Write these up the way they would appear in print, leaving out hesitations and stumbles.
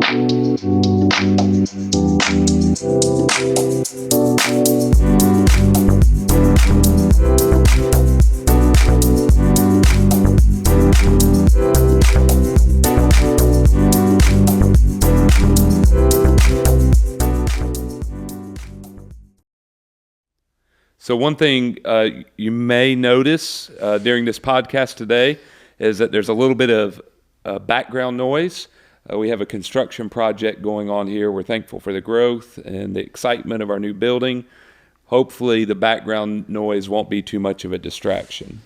So one thing you may notice during this podcast today is that there's a little bit of background noise. We have a construction project going on here. We're thankful for the growth and the excitement of our new building. Hopefully the background noise won't be too much of a distraction.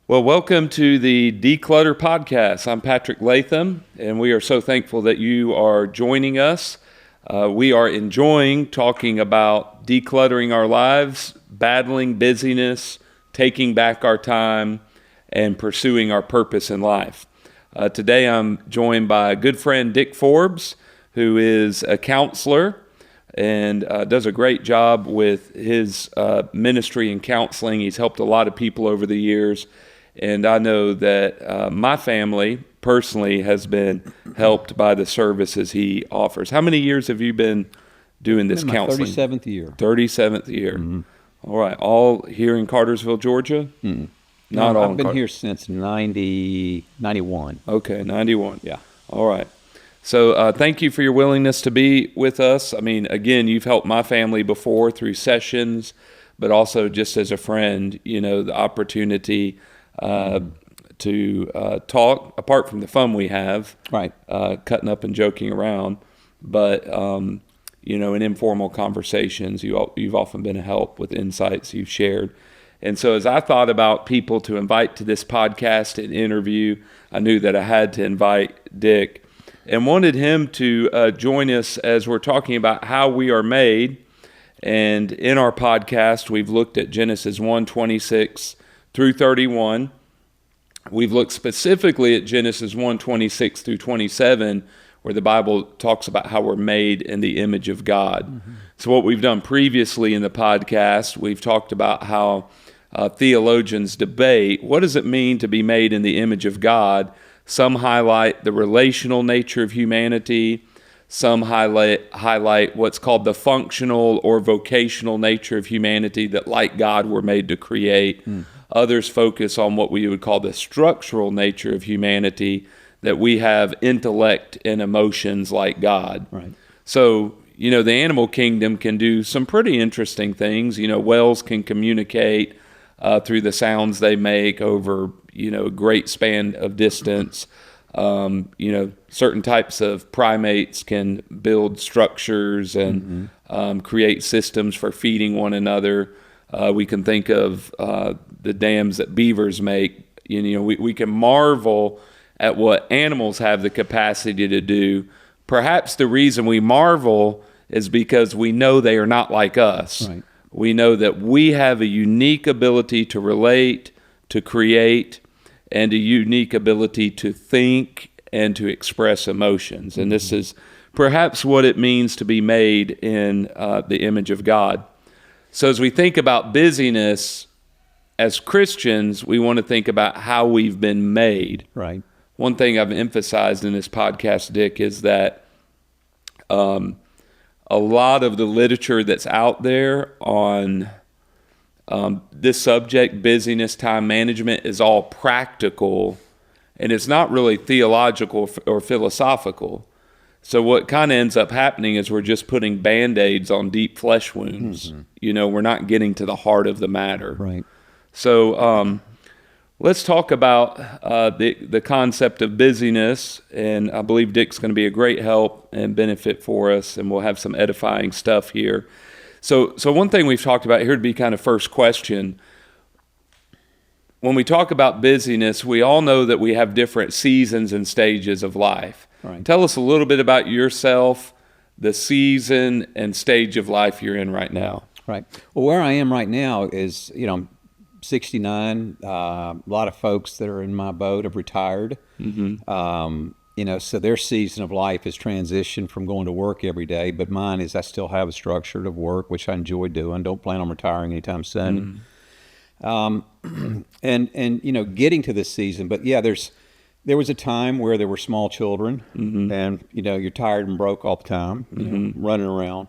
Well, welcome to the Declutter Podcast. I'm Patrick Latham, and we are so thankful that you are joining us. We are enjoying talking about decluttering our lives, battling busyness, taking back our time, and pursuing our purpose in life. Today I'm joined by a good friend, Dick Forbes, who is a counselor and does a great job with his ministry and counseling. He's helped a lot of people over the years, and I know that my family personally has been helped by the services he offers. How many years have you been doing this counseling? 37th year. 37th year. Mm-hmm. All right. All here in Cartersville, Georgia? Mm-hmm. Not all. I've been here since 91. Okay, 91. Yeah. All right. So thank you for your willingness to be with us. I mean, again, you've helped my family before through sessions, but also just as a friend, you know, the opportunity to talk, apart from the fun we have, right? Cutting up and joking around, but you know, in informal conversations, you've often been a help with insights you've shared. And so as I thought about people to invite to this podcast and interview, I knew that I had to invite Dick and wanted him to join us as we're talking about how we are made. And in our podcast, we've looked at Genesis 1:26 through 31. We've looked specifically at Genesis 1:26 through 27, where the Bible talks about how we're made in the image of God. Mm-hmm. So what we've done previously in the podcast, we've talked about how theologians debate, what does it mean to be made in the image of God? Some highlight the relational nature of humanity. Some highlight what's called the functional or vocational nature of humanity, that like God, we're made to create. Others focus on what we would call the structural nature of humanity, that we have intellect and emotions like God. Right. So, you know, the animal kingdom can do some pretty interesting things. You know, whales can communicate through the sounds they make over, you know, a great span of distance. You know, certain types of primates can build structures and create systems for feeding one another. We can think of the dams that beavers make. You know, we can marvel at what animals have the capacity to do. Perhaps the reason we marvel is because we know they are not like us. Right. We know that we have a unique ability to relate, to create, and a unique ability to think and to express emotions. And this is perhaps what it means to be made in the image of God. So as we think about busyness, as Christians, we want to think about how we've been made. Right. One thing I've emphasized in this podcast, Dick, is that a lot of the literature that's out there on this subject, busyness, time management, is all practical, and it's not really theological or philosophical. So what kind of ends up happening is we're just putting Band-Aids on deep flesh wounds. Mm-hmm. You know, we're not getting to the heart of the matter. Right. So let's talk about the concept of busyness, and I believe Dick's going to be a great help and benefit for us, and we'll have some edifying stuff here. So one thing we've talked about here to be kind of first question. When we talk about busyness, we all know that we have different seasons and stages of life. Right. Tell us a little bit about yourself, the season and stage of life you're in right now. Right. Well, where I am right now is, you know, I'm 69. A lot of folks that are in my boat have retired. Mm-hmm. You know, so their season of life has transitioned from going to work every day, but mine is I still have a structure of work, which I enjoy doing. Don't plan on retiring anytime soon. Mm-hmm. And you know, getting to this season, but yeah, there's There was a time where there were small children, and you're tired and broke all the time, running around,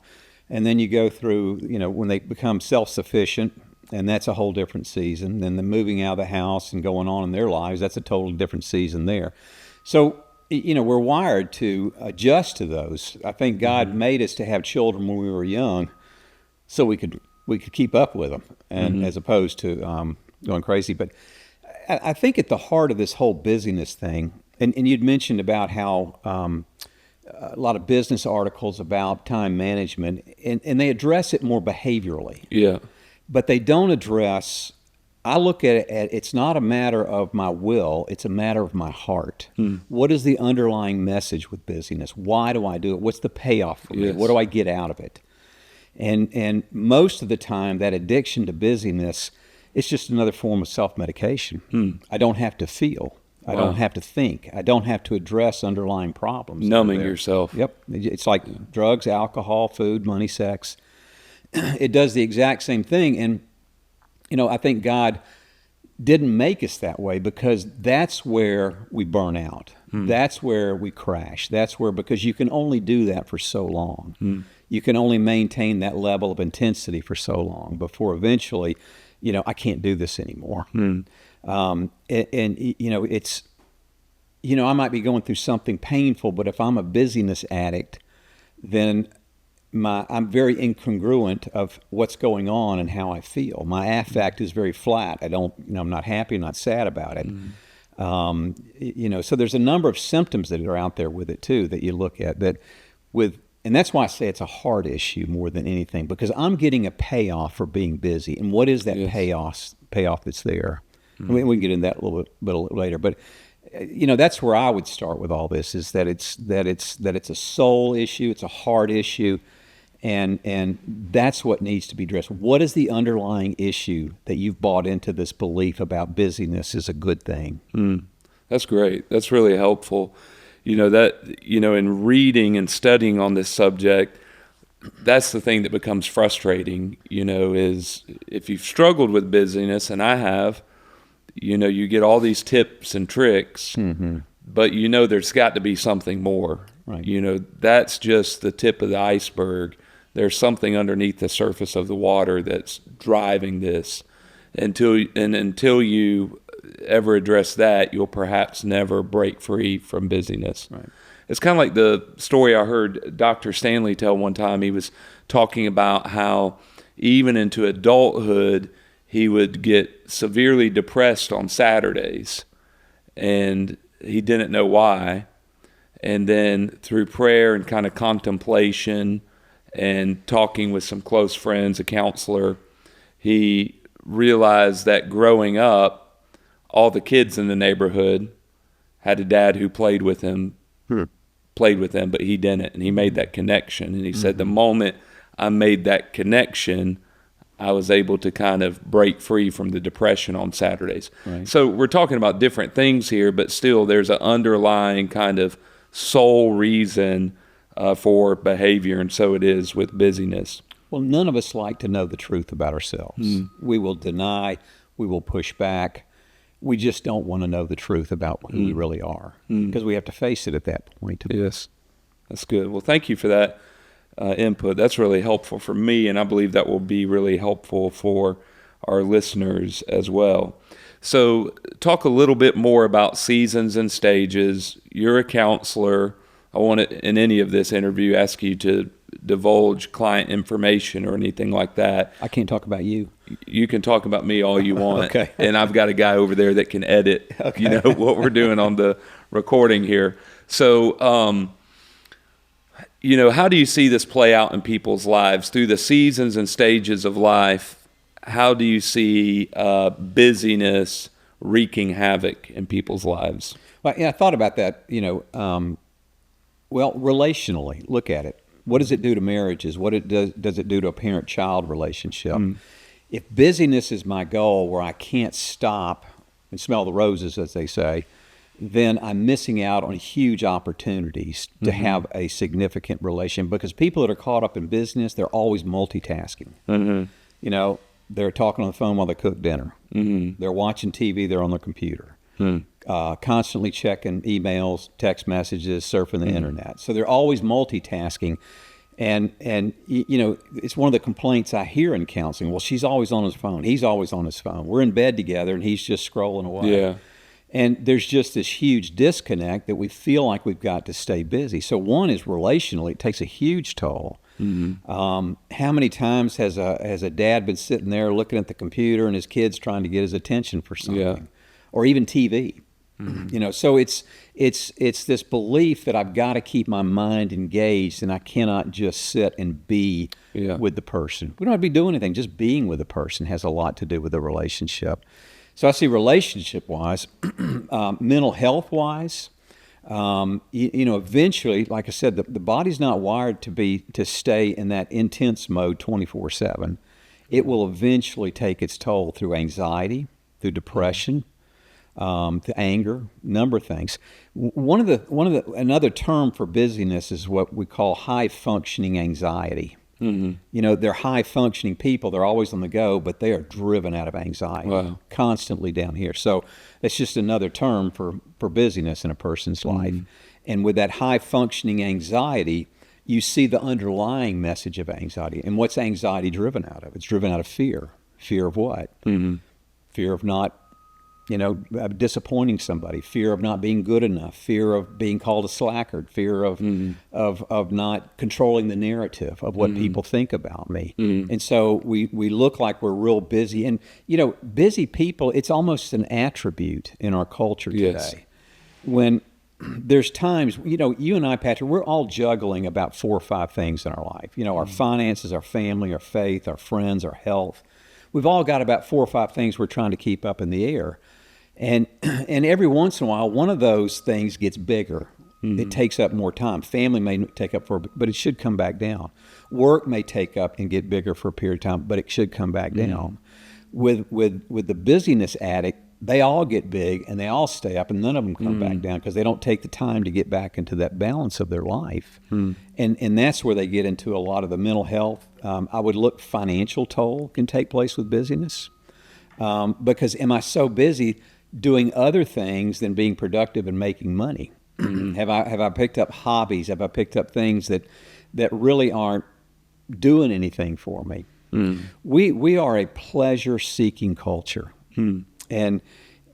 and then you go through, when they become self-sufficient, and that's a whole different season. Then the moving out of the house and going on in their lives, that's a totally different season there. So we're wired to adjust to those. I think God made us to have children when we were young, so we could keep up with them, and as opposed to going crazy. But I think at the heart of this whole busyness thing, and you'd mentioned about how a lot of business articles about time management, and they address it more behaviorally. Yeah. But they don't address, I look at it, it's not a matter of my will, it's a matter of my heart. What is the underlying message with busyness? Why do I do it? What's the payoff for me? What do I get out of it? And most of the time, that addiction to busyness, it's just another form of self-medication. I don't have to feel. I don't have to think. I don't have to address underlying problems. Numbing yourself. Yep. It's like drugs, alcohol, food, money, sex. It does the exact same thing. And, I think God didn't make us that way because that's where we burn out. That's where we crash. That's where, because you can only do that for so long. You can only maintain that level of intensity for so long before eventually, I can't do this anymore. It's, I might be going through something painful, but if I'm a busyness addict, then I'm very incongruent of what's going on and how I feel. My affect is very flat. I'm not happy, I'm not sad about it. So there's a number of symptoms that are out there with it too that you look at and that's why I say it's a heart issue more than anything, because I'm getting a payoff for being busy. And what is that payoff that's there? I mean, we can get into that a little bit later, but that's where I would start with all this, is that it's a soul issue, it's a heart issue, and that's what needs to be addressed. What is the underlying issue that you've bought into this belief about busyness is a good thing? That's great. That's really helpful. In reading and studying on this subject, that's the thing that becomes frustrating, is if you've struggled with busyness, and I have, you get all these tips and tricks, but there's got to be something more. Right. That's just the tip of the iceberg. There's something underneath the surface of the water that's driving this. Until you ever address that, you'll perhaps never break free from busyness. Right. It's kind of like the story I heard Dr. Stanley tell one time. He was talking about how even into adulthood, he would get severely depressed on Saturdays, and he didn't know why. And then through prayer and kind of contemplation and talking with some close friends, a counselor, he realized that growing up, all the kids in the neighborhood had a dad who played with him, but he didn't. And he made that connection. And he said, the moment I made that connection, I was able to kind of break free from the depression on Saturdays. Right. So we're talking about different things here, but still there's an underlying kind of sole reason for behavior, and so it is with busyness. Well, none of us like to know the truth about ourselves. We will deny, we will push back. We just don't want to know the truth about who we really are, because we have to face it at that point. Yes, that's good. Well, thank you for that input. That's really helpful for me, and I believe that will be really helpful for our listeners as well. So talk a little bit more about seasons and stages. You're a counselor. I want to, in any of this interview, ask you to divulge client information or anything like that. I can't talk about you. You can talk about me all you want. Okay. And I've got a guy over there that can edit, what we're doing on the recording here. So, how do you see this play out in people's lives through the seasons and stages of life? How do you see busyness wreaking havoc in people's lives? Well, I thought about that, relationally, look at it. What does it do to marriages? What does it do to a parent-child relationship? If busyness is my goal, where I can't stop and smell the roses, as they say, then I'm missing out on huge opportunities to have a significant relation, because people that are caught up in business, they're always multitasking. They're talking on the phone while they cook dinner. They're watching TV, they're on their computer. constantly checking emails, text messages, surfing the internet. So they're always multitasking. And it's one of the complaints I hear in counseling. Well, she's always on his phone. He's always on his phone. We're in bed together, and he's just scrolling away. Yeah. And there's just this huge disconnect that we feel like we've got to stay busy. So one is relationally, it takes a huge toll. How many times has a dad been sitting there looking at the computer and his kid's trying to get his attention for something, or even TV? So it's this belief that I've got to keep my mind engaged, and I cannot just sit and be with the person. We don't have to be doing anything. Just being with the person has a lot to do with the relationship. So I see relationship-wise, mental health-wise. Eventually, like I said, the body's not wired to stay in that intense mode 24/7. It will eventually take its toll through anxiety, through depression, through anger, number of things. Another term for busyness is what we call high functioning anxiety. They're high functioning people. They're always on the go, but they are driven out of anxiety, constantly down here. So it's just another term for busyness in a person's life. And with that high functioning anxiety, you see the underlying message of anxiety. And what's anxiety driven out of? It's driven out of fear. Fear of what? Fear of not disappointing somebody, fear of not being good enough, fear of being called a slacker, fear of not controlling the narrative of what people think about me. And so we look like we're real busy. And, busy people, it's almost an attribute in our culture today. When there's times, you and I, Patrick, we're all juggling about 4 or 5 things in our life. Our finances, our family, our faith, our friends, our health. We've all got about 4 or 5 things we're trying to keep up in the air. And every once in a while, one of those things gets bigger. It takes up more time. Family may take up but it should come back down. Work may take up and get bigger for a period of time, but it should come back down. With the busyness addict, they all get big and they all stay up, and none of them come back down because they don't take the time to get back into that balance of their life. And that's where they get into a lot of the mental health. I would look, financial toll can take place with busyness. Because am I so busy doing other things than being productive and making money? Have I picked up hobbies? Have I picked up things that really aren't doing anything for me? We are a pleasure-seeking culture, and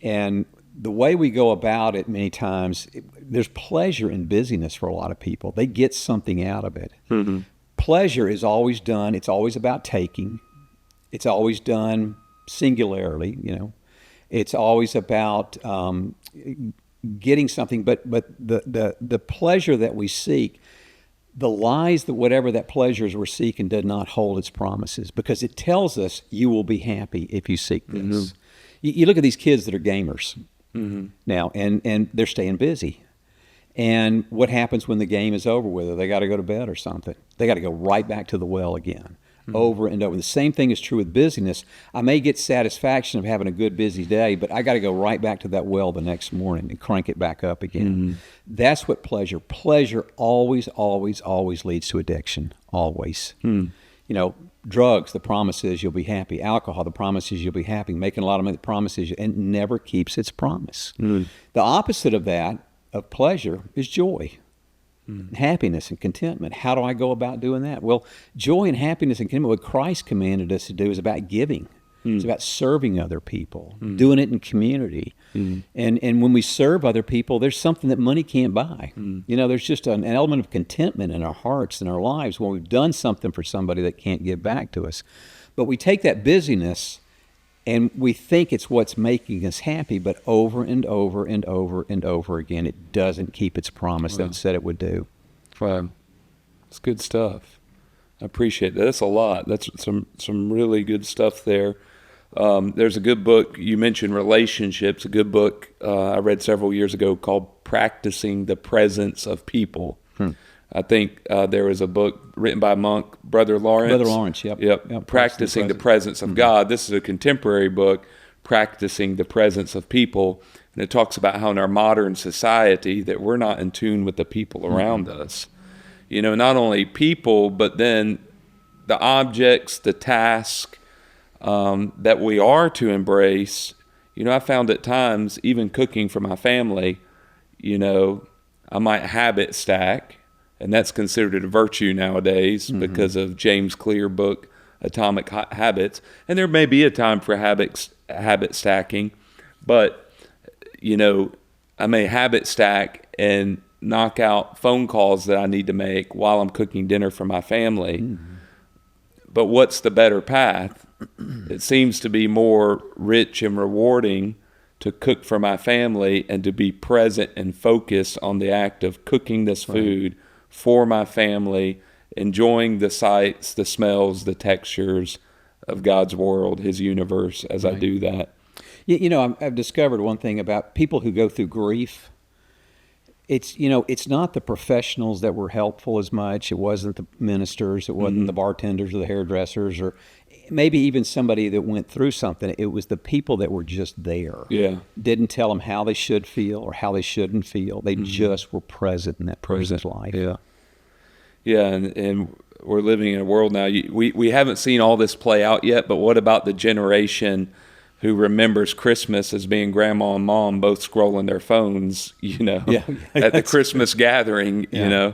the way we go about it many times, there's pleasure in busyness for a lot of people. They get something out of it. Pleasure is always done. It's always about taking. It's always done singularly. It's always about getting something, but the pleasure that we seek, the lies that whatever that pleasure is we're seeking did not hold its promises, because it tells us you will be happy if you seek this. You look at these kids that are gamers now, and they're staying busy. And what happens when the game is over with? They got to go to bed or something. They got to go right back to the well again. Over and over. The same thing is true with busyness. I may get satisfaction of having a good busy day, but I got to go right back to that well the next morning and crank it back up again. That's what pleasure always, always, always leads to addiction. Always. Drugs, the promise is you'll be happy. Alcohol, the promise is you'll be happy. Making a lot of money, the promise is and it never keeps its promise. The opposite of that, of pleasure, is joy. Happiness and contentment. How do I go about doing that? Well, joy and happiness and contentment, what Christ commanded us to do, is about giving. It's about serving other people, doing it in community. And when we serve other people, there's something that money can't buy. There's just an element of contentment in our hearts and our lives when we've done something for somebody that can't give back to us. But we take that busyness and we think it's what's making us happy, but over and over and over and over again, it doesn't keep its promise that it said it would do. Wow. It's good stuff. I appreciate that. That's a lot. That's some really good stuff there. There's a good book. You mentioned relationships, a good book I read several years ago called Practicing the Presence of People. I think there was a book written by a monk, Brother Lawrence. Brother Lawrence, yep. Practicing the Presence of God. This is a contemporary book, Practicing the Presence of People. And it talks about how in our modern society that we're not in tune with the people around us. Not only people, but then the objects, the task that we are to embrace, I found at times, even cooking for my family, I might habit stack, and that's considered a virtue nowadays because of James Clear book, Atomic Habits. And there may be a time for habit stacking, but, I may habit stack and knock out phone calls that I need to make while I'm cooking dinner for my family. But what's the better path? It seems to be more rich and rewarding to cook for my family and to be present and focused on the act of cooking this food for my family, enjoying the sights, the smells, the textures of God's world, His universe, as I do that. I've discovered one thing about people who go through grief. It's not the professionals that were helpful as much. It wasn't the ministers. It wasn't the bartenders or the hairdressers, or maybe even somebody that went through something. It was the people that were just there. Yeah. Didn't tell them how they should feel or how they shouldn't feel. They just were present in that person's life. Yeah. Yeah, and we're living in a world now. We haven't seen all this play out yet, but what about the generation who remembers Christmas as being grandma and mom both scrolling their phones, at the Christmas gathering, and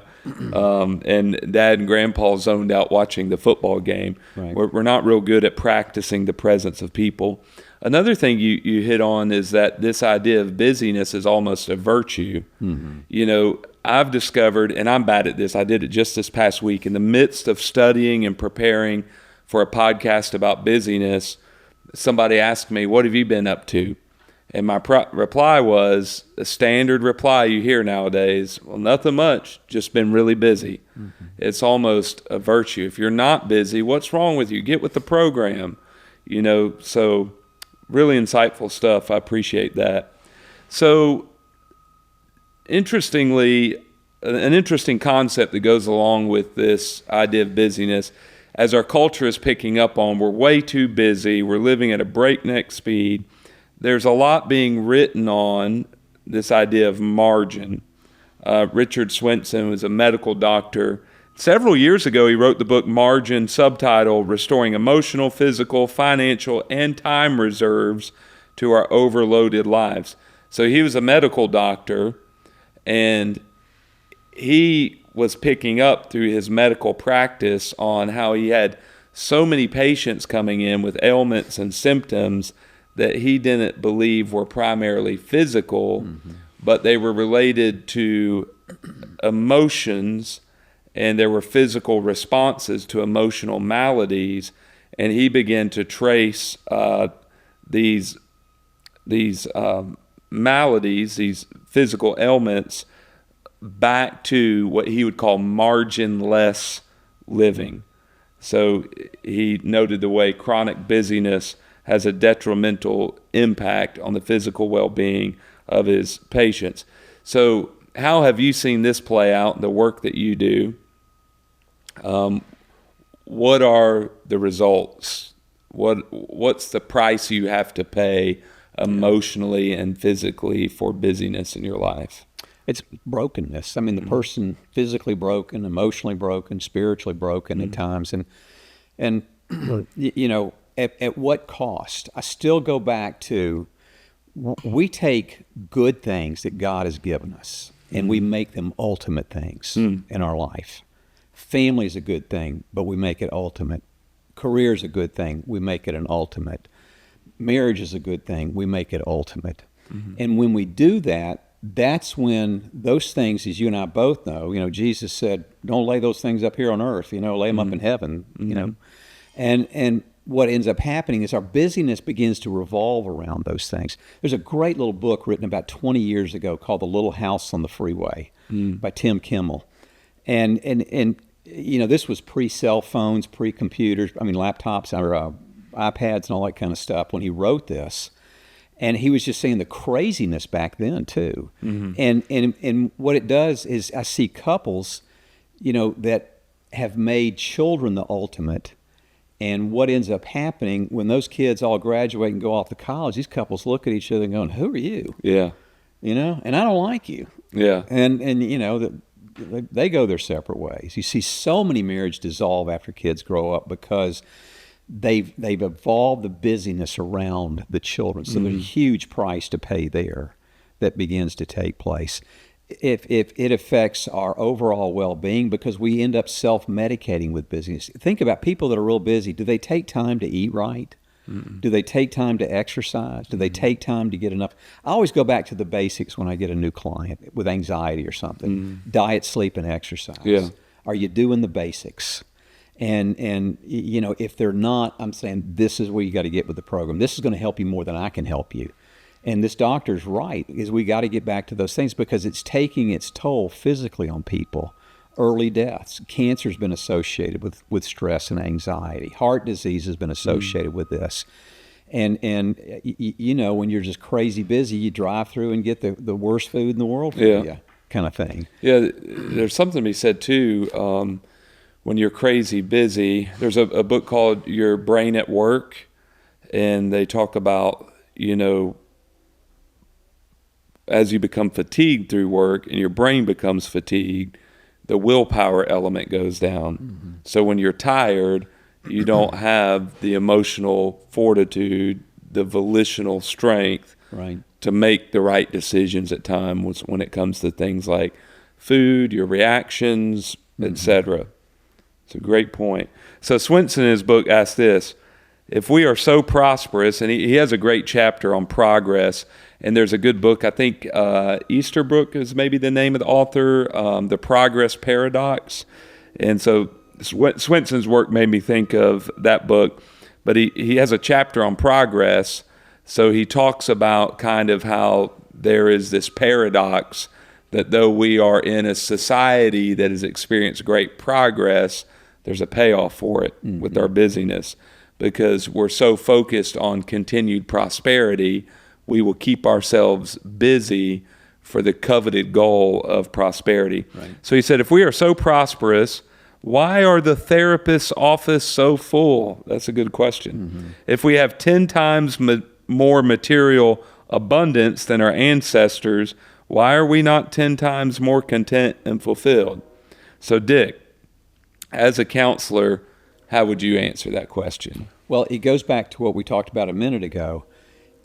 dad and grandpa zoned out watching the football game. Right. We're not real good at practicing the presence of people. Another thing you hit on is that this idea of busyness is almost a virtue. I've discovered, and I'm bad at this, I did it just this past week, in the midst of studying and preparing for a podcast about busyness, somebody asked me, "What have you been up to?" And my reply was the standard reply you hear nowadays: "Well, nothing much, just been really busy." It's almost a virtue. If you're not busy, what's wrong with you? Get with the program. So really insightful stuff. I appreciate that. So interestingly, an interesting concept that goes along with this idea of busyness, as our culture is picking up on, we're way too busy. We're living at a breakneck speed. There's a lot being written on this idea of margin. Richard Swenson was a medical doctor. Several years ago, he wrote the book Margin, subtitle, Restoring Emotional, Physical, Financial, and Time Reserves to Our Overloaded Lives. So he was a medical doctor, and he was picking up through his medical practice on how he had so many patients coming in with ailments and symptoms that he didn't believe were primarily physical, but they were related to emotions, and there were physical responses to emotional maladies. And he began to trace these maladies, these physical ailments, back to what he would call margin-less living. So he noted the way chronic busyness has a detrimental impact on the physical well-being of his patients. So how have you seen this play out in the work that you do? What are the results? What's the price you have to pay emotionally and physically for busyness in your life? It's brokenness. I mean, the person physically broken, emotionally broken, spiritually broken at times. And at what cost? I still go back to, we take good things that God has given us and we make them ultimate things in our life. Family is a good thing, but we make it ultimate. Career is a good thing. We make it an ultimate. Marriage is a good thing. We make it ultimate. And when we do that, that's when those things, as you and I both know, Jesus said, don't lay those things up here on earth, lay them up in heaven, And what ends up happening is our busyness begins to revolve around those things. There's a great little book written about 20 years ago called The Little House on the Freeway by Tim Kimmel. And this was pre-cell phones, pre-computers, laptops, or iPads and all that kind of stuff when he wrote this. And he was just saying the craziness back then too. And what it does is I see couples, that have made children the ultimate. And what ends up happening when those kids all graduate and go off to college, these couples look at each other and going, "Who are you?" Yeah. And I don't like you. Yeah. And they go their separate ways. You see so many marriages dissolve after kids grow up because they've evolved the busyness around the children. So there's a huge price to pay there that begins to take place. If it affects our overall well-being, because we end up self-medicating with busyness. Think about people that are real busy. Do they take time to eat right? Do they take time to exercise? Do they take time to get enough? I always go back to the basics when I get a new client with anxiety or something. Diet, sleep, and exercise. Yeah. Are you doing the basics? And you know, if they're not, I'm saying this is where you got to get with the program. This is going to help you more than I can help you. And this doctor's right, is we got to get back to those things because it's taking its toll physically on people. Early deaths. Cancer's been associated with stress and anxiety. Heart disease has been associated with this. And you know, when you're just crazy busy, you drive through and get the worst food in the world for you, kind of thing. Yeah, there's something to be said too. When you're crazy busy, there's a book called Your Brain at Work, and they talk about, you know, as you become fatigued through work and your brain becomes fatigued, the willpower element goes down. So when you're tired, you don't have the emotional fortitude, the volitional strength to make the right decisions at times when it comes to things like food, your reactions, etc. It's a great point. So Swinson in his book asks this: if we are so prosperous, and he has a great chapter on progress, and there's a good book, I think Easterbrook is maybe the name of the author, The Progress Paradox. And so Swinson's work made me think of that book, but he has a chapter on progress. So he talks about kind of how there is this paradox that though we are in a society that has experienced great progress, there's a payoff for it with our busyness, because we're so focused on continued prosperity, we will keep ourselves busy for the coveted goal of prosperity. So he said, if we are so prosperous, why are the therapist's office so full? That's a good question. If we have 10 times more material abundance than our ancestors, why are we not 10 times more content and fulfilled? So Dick, as a counselor, how would you answer that question? Well, it goes back to what we talked about a minute ago.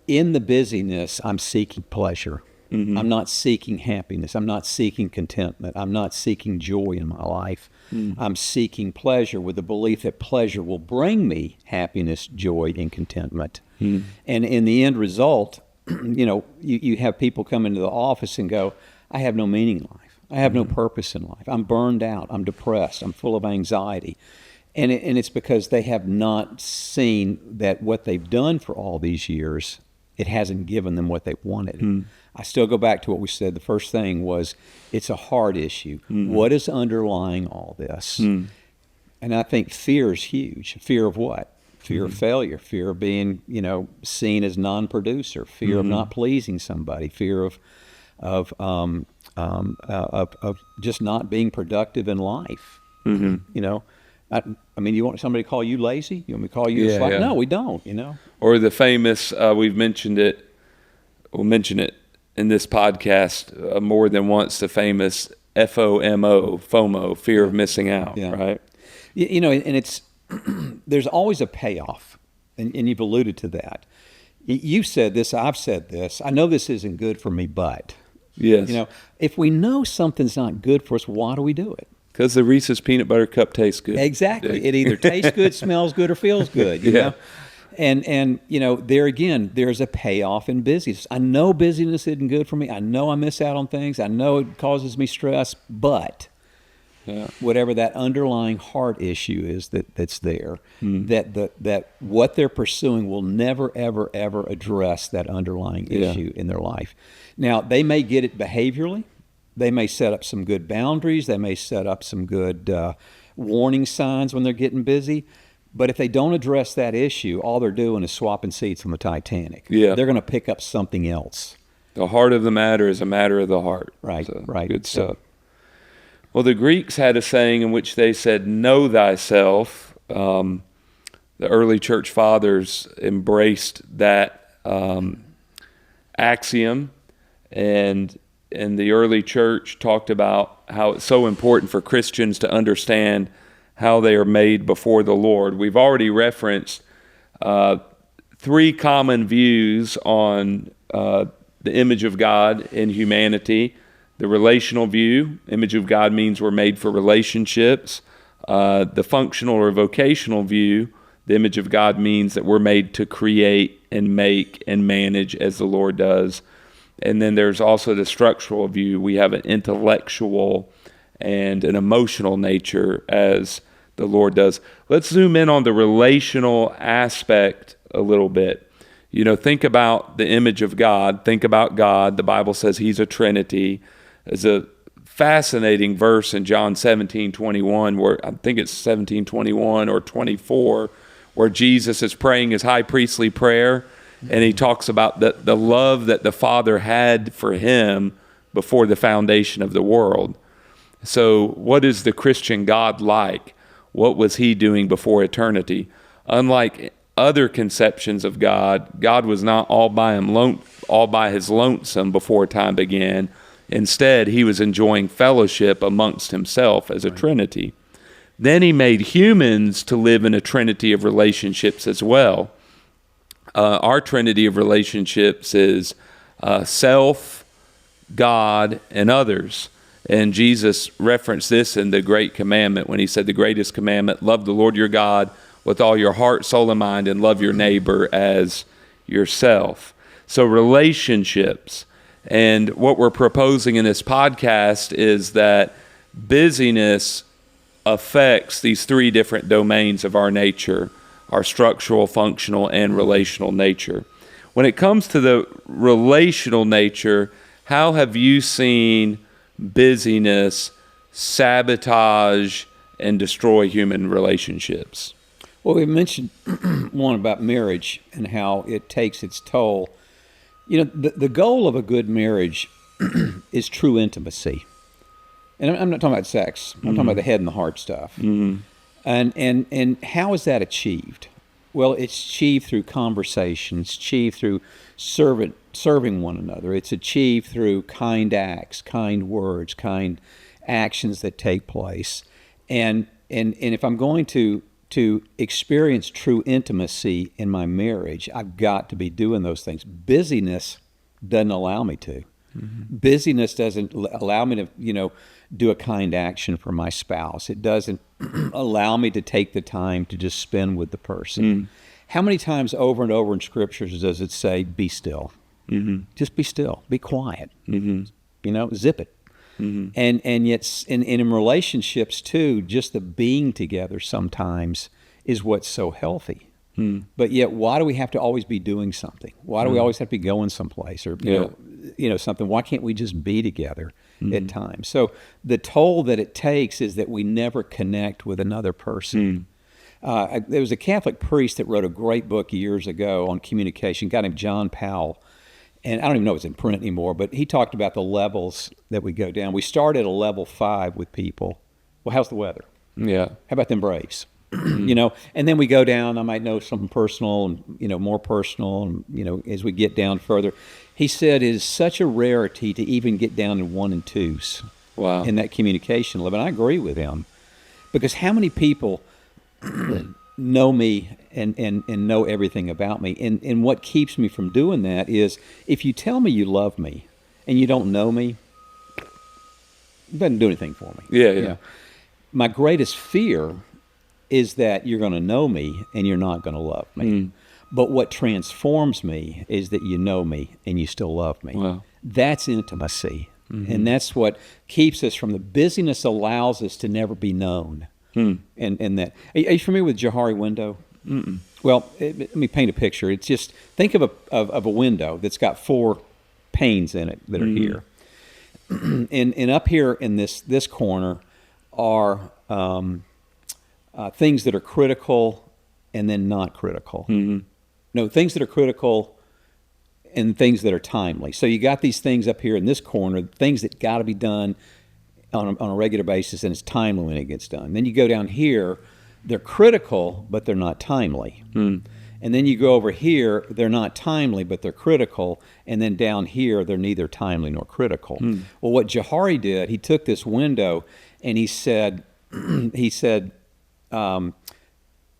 In the busyness, I'm seeking pleasure. I'm not seeking happiness. I'm not seeking contentment. I'm not seeking joy in my life. I'm seeking pleasure with the belief that pleasure will bring me happiness, joy, and contentment. And in the end result, you know, you have people come into the office and go, I have no meaning in life. I have no purpose in life. I'm burned out. I'm depressed. I'm full of anxiety. And it's because they have not seen that what they've done for all these years, it hasn't given them what they wanted. I still go back to what we said. The first thing was, it's a heart issue. What is underlying all this? And I think fear is huge. Fear of what? Fear of failure, fear of being, you know, seen as non-producer, fear of not pleasing somebody, fear of just not being productive in life. You know, I mean, you want somebody to call you lazy? You want me to call you slack? No, we don't, you know. Or the famous, we'll mention it in this podcast more than once, the famous FOMO, fear of missing out, right? You know, and it's, there's always a payoff, and you've alluded to that. You've said this, I've said this. I know this isn't good for me, but, you know, if we know something's not good for us, why do we do it? Because the Reese's peanut butter cup tastes good. Exactly. It either tastes good, smells good, or feels good, you know? And you know, there again, there's a payoff in busyness. I know busyness isn't good for me. I know I miss out on things. I know it causes me stress, but whatever that underlying heart issue is that's there, that what they're pursuing will never, ever, ever address that underlying issue in their life. Now, they may get it behaviorally. They may set up some good boundaries. They may set up some good warning signs when they're getting busy. But if they don't address that issue, all they're doing is swapping seats on the Titanic. They're going to pick up something else. The heart of the matter is a matter of the heart. Right, so, right. Good stuff. Well, the Greeks had a saying in which they said, know thyself. The early church fathers embraced that axiom, and the early church talked about how it's so important for Christians to understand how they are made before the Lord. We've already referenced three common views on the image of God in humanity. The relational view, image of God means we're made for relationships. The functional or vocational view, the image of God means that we're made to create and make and manage as the Lord does. And then there's also the structural view. We have an intellectual and an emotional nature as the Lord does. Let's zoom in on the relational aspect a little bit. Think about the image of God. Think about God. The Bible says He's a Trinity. There's a fascinating verse in John 17:21, where I think it's 17:21 or 24, where Jesus is praying His high priestly prayer, and He talks about the love that the Father had for Him before the foundation of the world. So what is the Christian God like? What was He doing before eternity? Unlike other conceptions of God, God was not all by His lonesome before time began. Instead, He was enjoying fellowship amongst Himself as a Trinity. Then He made humans to live in a trinity of relationships as well. Our trinity of relationships is self, God, and others. And Jesus referenced this in the Great Commandment when He said, the greatest commandment, love the Lord your God with all your heart, soul, and mind, and love your neighbor as yourself. So relationships. And what we're proposing in this podcast is that busyness affects these three different domains of our nature, our structural, functional, and relational nature. When it comes to the relational nature, how have you seen busyness sabotage and destroy human relationships? Well, we mentioned one about marriage and how it takes its toll. The goal of a good marriage is true intimacy. And I'm not talking about sex. I'm talking about the head and the heart stuff. Mm-hmm. And how is that achieved? Well, it's achieved through conversation. It's achieved through serving one another. It's achieved through kind acts, kind words, kind actions that take place. And if I'm going to experience true intimacy in my marriage, I've got to be doing those things. Busyness doesn't allow me to. Mm-hmm. Busyness doesn't allow me to, do a kind action for my spouse. It doesn't allow me to take the time to just spend with the person. Mm. How many times over and over in scriptures does it say, be still? Mm-hmm. Just be still. Be quiet. Mm-hmm. Zip it. Mm-hmm. And yet in relationships too, just the being together sometimes is what's so healthy. But yet, why do we have to always be doing something? Why do we always have to be going someplace or something? Why can't we just be together at times? So the toll that it takes is that we never connect with another person. There was a Catholic priest that wrote a great book years ago on communication, a guy named John Powell. And I don't even know if it's in print anymore, but he talked about the levels that we go down. We start at a level 5 with people. Well, how's the weather? Yeah. How about them Braves? And then we go down. I might know something personal and, more personal. And, as we get down further, he said it is such a rarity to even get down in 1 and 2s. Wow. In that communication level. And I agree with him, because how many people know me and know everything about me. And what keeps me from doing that is, if you tell me you love me and you don't know me, it doesn't do anything for me. Yeah. My greatest fear is that you're going to know me and you're not going to love me. But what transforms me is that you know me and you still love me. Wow. That's intimacy. Mm-hmm. And that's what keeps us from the busyness, allows us to never be known. And that. Are you familiar with Johari window? Mm-mm. Well, let me paint a picture. It's just, think of a window that's got 4 panes in it that are here. And up here in this corner are things that are critical and then not critical. Mm-hmm. No, things that are critical and things that are timely. So you got these things up here in this corner, things that got to be done on a regular basis, and it's timely when it gets done. Then you go down here, they're critical, but they're not timely. And then you go over here, they're not timely, but they're critical. And then down here, they're neither timely nor critical. Well, what Johari did, he took this window and he said,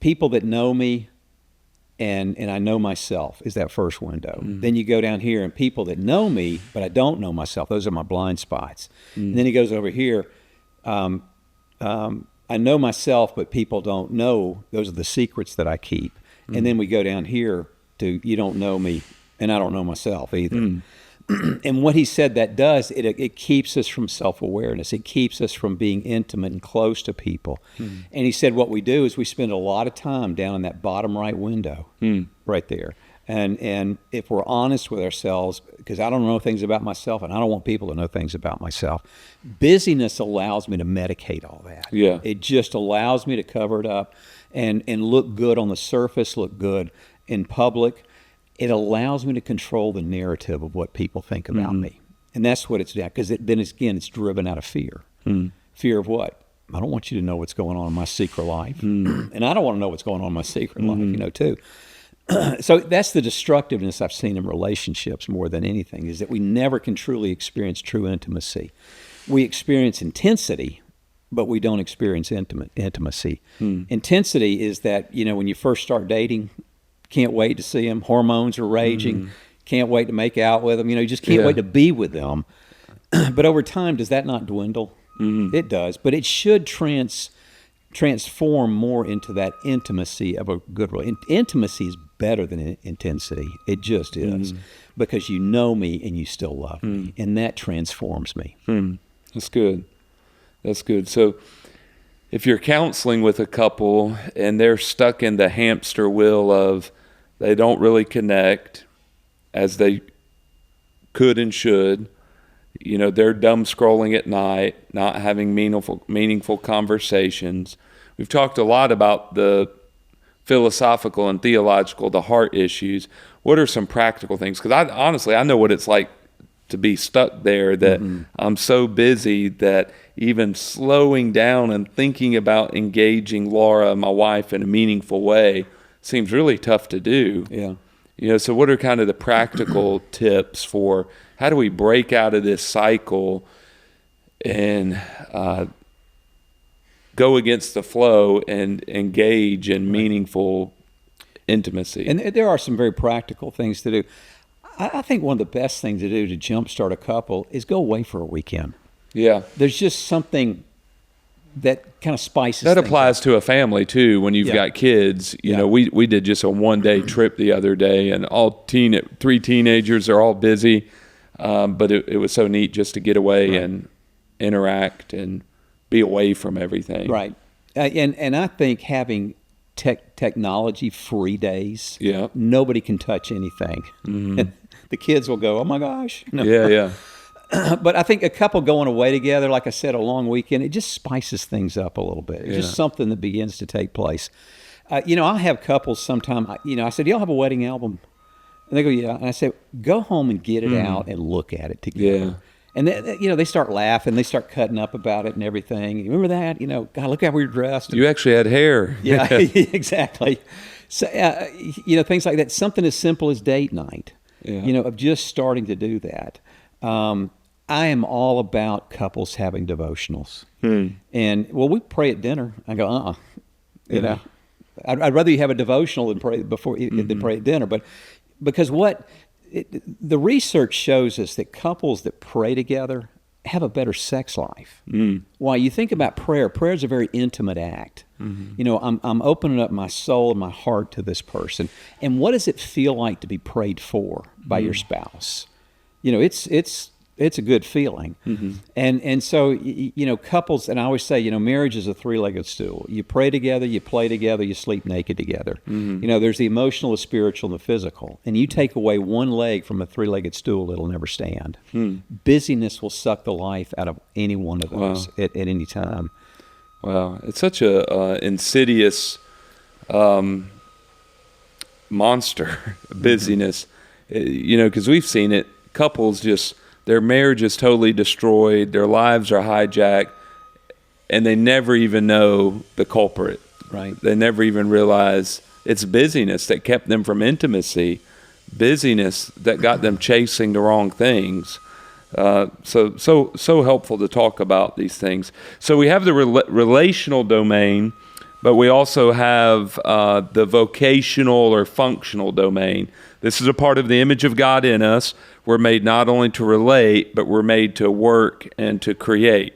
people that know me and I know myself is that first window. Then you go down here and people that know me, but I don't know myself. Those are my blind spots. And then he goes over here. I know myself, but people don't know. Those are the secrets that I keep. And then we go down here to you don't know me, and I don't know myself either. And what he said that does, it keeps us from self-awareness. It keeps us from being intimate and close to people. And he said what we do is we spend a lot of time down in that bottom right window right there. And if we're honest with ourselves, because I don't know things about myself and I don't want people to know things about myself, busyness allows me to medicate all that. Yeah. It just allows me to cover it up and look good on the surface, look good in public. It allows me to control the narrative of what people think about me. And that's what it's done. Because then, again, it's driven out of fear. Fear of what? I don't want you to know what's going on in my secret life. And I don't want to know what's going on in my secret life, too. So that's the destructiveness I've seen in relationships more than anything, is that we never can truly experience true intimacy. We experience intensity, but we don't experience intimacy. Intensity is that, when you first start dating, can't wait to see them. Hormones are raging. Can't wait to make out with them. You just can't wait to be with them. But over time, does that not dwindle? It does. But it should transform more into that intimacy of a good relationship. Intimacy is better than intensity. It just is. Because you know me and you still love me. And that transforms me. That's good. That's good. So if you're counseling with a couple and they're stuck in the hamster wheel of they don't really connect as they could and should, they're dumb scrolling at night, not having meaningful conversations. We've talked a lot about the philosophical and theological, the heart issues. What are some practical things? Because I know what it's like to be stuck there, that I'm so busy that even slowing down and thinking about engaging Laura, my wife, in a meaningful way seems really tough to do. Yeah. So what are kind of the practical tips for how do we break out of this cycle and go against the flow and engage in meaningful intimacy? And there are some very practical things to do. I think one of the best things to do to jumpstart a couple is go away for a weekend. Yeah. There's just something that kind of spices that things applies up. To a family too. When you've got kids, we did just a one-day trip the other day, and all 3 teenagers are all busy, but it was so neat just to get away and interact and be away from everything. Right, and I think having technology-free days, nobody can touch anything. The kids will go, "Oh my gosh!" No. Yeah. But I think a couple going away together, like I said, a long weekend, it just spices things up a little bit. It's just something that begins to take place. I'll have couples sometime, I said, "Do y'all have a wedding album?" And they go, "Yeah." And I said, "Go home and get it out and look at it together." Yeah. And they start laughing, they start cutting up about it and everything. You remember that? God, look how we were dressed. You actually had hair. Yeah, exactly. So, things like that. Something as simple as date night, of just starting to do that. I am all about couples having devotionals. And, we pray at dinner. I go, I'd rather you have a devotional than pray than pray at dinner. But because the research shows us that couples that pray together have a better sex life. Why? You think about prayer. Prayer is a very intimate act. I'm opening up my soul and my heart to this person. And what does it feel like to be prayed for by your spouse? It's a good feeling. And so, couples, and I always say, marriage is a 3-legged stool. You pray together, you play together, you sleep naked together. There's the emotional, the spiritual, and the physical. And you take away one leg from a 3-legged stool, it'll never stand. Busyness will suck the life out of any one of those at any time. Wow. It's such a insidious monster, busyness, because we've seen it. Couples just, their marriage is totally destroyed, their lives are hijacked, and they never even know the culprit. Right. They never even realize it's busyness that kept them from intimacy, busyness that got them chasing the wrong things. So helpful to talk about these things. So we have the relational domain, but we also have the vocational or functional domain. This is a part of the image of God in us. We're made not only to relate, but we're made to work and to create.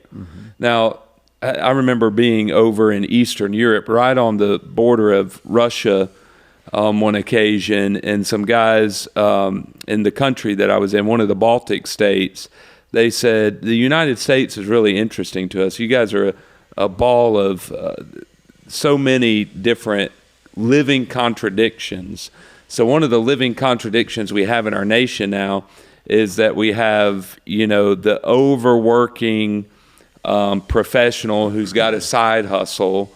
Now, I remember being over in Eastern Europe, right on the border of Russia, one occasion, and some guys in the country that I was in, one of the Baltic states, they said, the United States is really interesting to us. You guys are a ball of so many different living contradictions. So one of the living contradictions we have in our nation now is that we have, the overworking professional who's got a side hustle,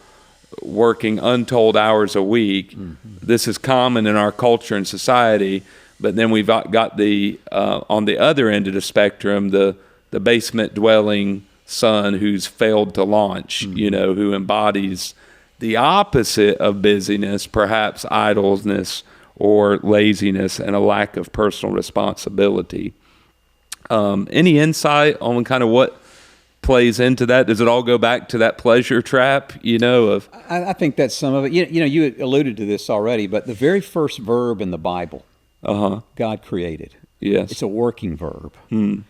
working untold hours a week. This is common in our culture and society. But then we've got the on the other end of the spectrum, the basement dwelling son who's failed to launch, who embodies the opposite of busyness, perhaps idleness or laziness and a lack of personal responsibility. Any insight on kind of what plays into that? Does it all go back to that pleasure trap, of... I think that's some of it. You alluded to this already, but the very first verb in the Bible, God created. Yes. It's a working verb. And